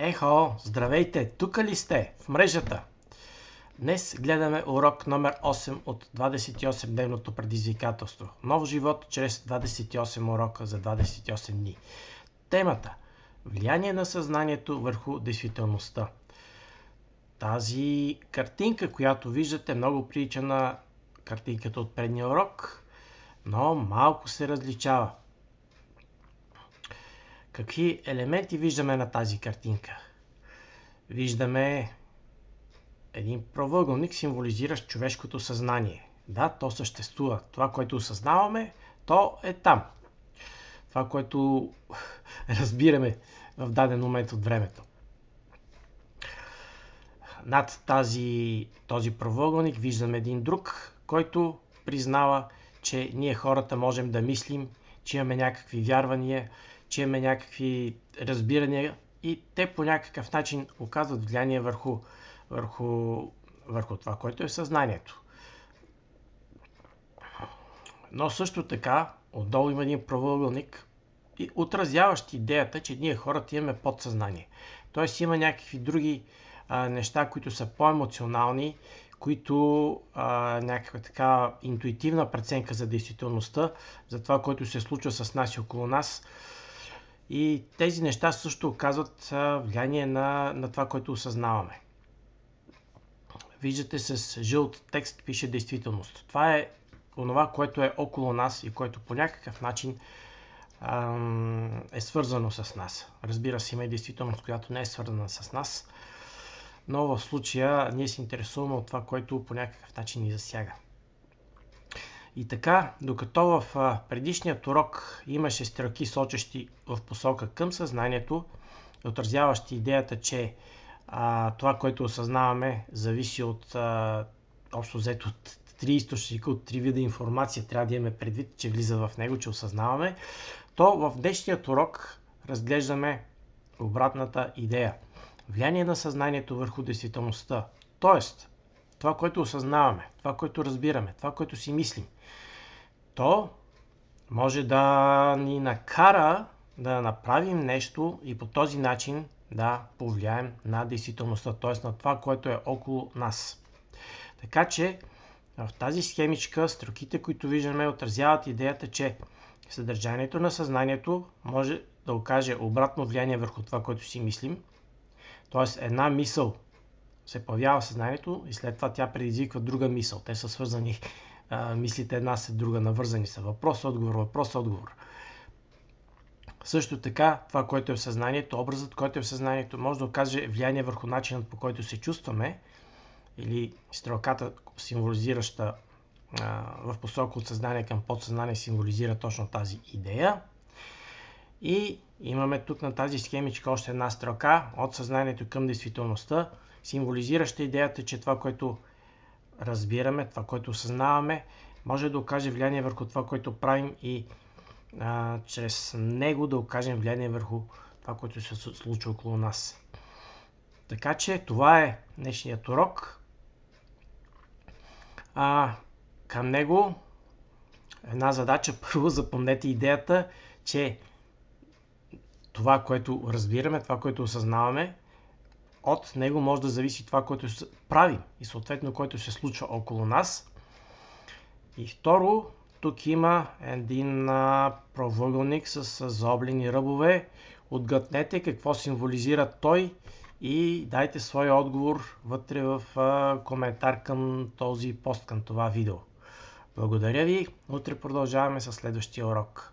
Ехо, здравейте, тук ли сте, в мрежата? Днес гледаме урок номер 8 от 28-дневното предизвикателство. Нов живот чрез 28 урока за 28 дни. Темата – влияние на съзнанието върху действителността. Тази картинка, която виждате, много прилича на картинката от предния урок, но малко се различава. Какви елементи виждаме на тази картинка? Виждаме един правоъгълник, символизиращ човешкото съзнание. Да, то съществува. Това, което осъзнаваме, то е там. Това, което разбираме в даден момент от времето. Над този правоъгълник виждаме един друг, който признава, че ние хората можем да мислим, че имаме някакви вярвания, че имаме някакви разбирания и те по някакъв начин оказват влияние върху това, което е съзнанието. Но също така, отдолу има един правоъгълник, отразяващ идеята, че ние хората имаме подсъзнание. Тоест има някакви други неща, които са по-емоционални, които някаква така интуитивна преценка за действителността, за това, което се случва с нас и около нас. И тези неща също оказват влияние на това, което осъзнаваме. Виждате с жълт текст пише действителност. Това е онова, което е около нас и което по някакъв начин е свързано с нас. Разбира се, има и действителност, която не е свързана с нас, но в случая ние се интересуваме от това, което по някакъв начин ни засяга. И така, докато в предишният урок имаше стрелки, сочещи в посока към съзнанието, отразяващи идеята, че това, което осъзнаваме, зависи от общо взето от три източника, от три вида информация, трябва да имаме предвид, че влиза в него, че осъзнаваме, то в днешният урок разглеждаме обратната идея. Влияние на съзнанието върху действителността. Тоест, това, което осъзнаваме, това, което разбираме, това, което си мислим, то може да ни накара да направим нещо и по този начин да повлияем на действителността, т.е. на това, което е около нас. Така че в тази схемичка строките, които виждаме, отразяват идеята, че съдържанието на съзнанието може да окаже обратно влияние върху това, което си мислим. Т.е. една мисъл се появява в съзнанието и след това тя предизвиква друга мисъл. Те са свързани, мислите една след друга, навързани са. Въпрос-отговор, въпрос-отговор. Също така, това, което е в съзнанието, образът, който е в съзнанието, може да окаже влияние върху начинът, по който се чувстваме, или стрелката, символизираща в посока от съзнание към подсъзнание, символизира точно тази идея. И имаме тук на тази схемичка още една стрелка от съзнанието към действителността, символизираща идеята, че това, което разбираме, това, което осъзнаваме, може да окаже влияние върху това, което правим и чрез него да окажем влияние върху това, което се случва около нас. Така че това е днешният урок. Към него една задача. Първо запомнете идеята, че това, което разбираме, това, което осъзнаваме, от него може да зависи това, което правим и съответно, което се случва около нас. И второ, тук има един правоъгълник с заоблени ръбове. Отгътнете какво символизира той и дайте своя отговор вътре в коментар към този пост, към това видео. Благодаря ви. Утре продължаваме с следващия урок.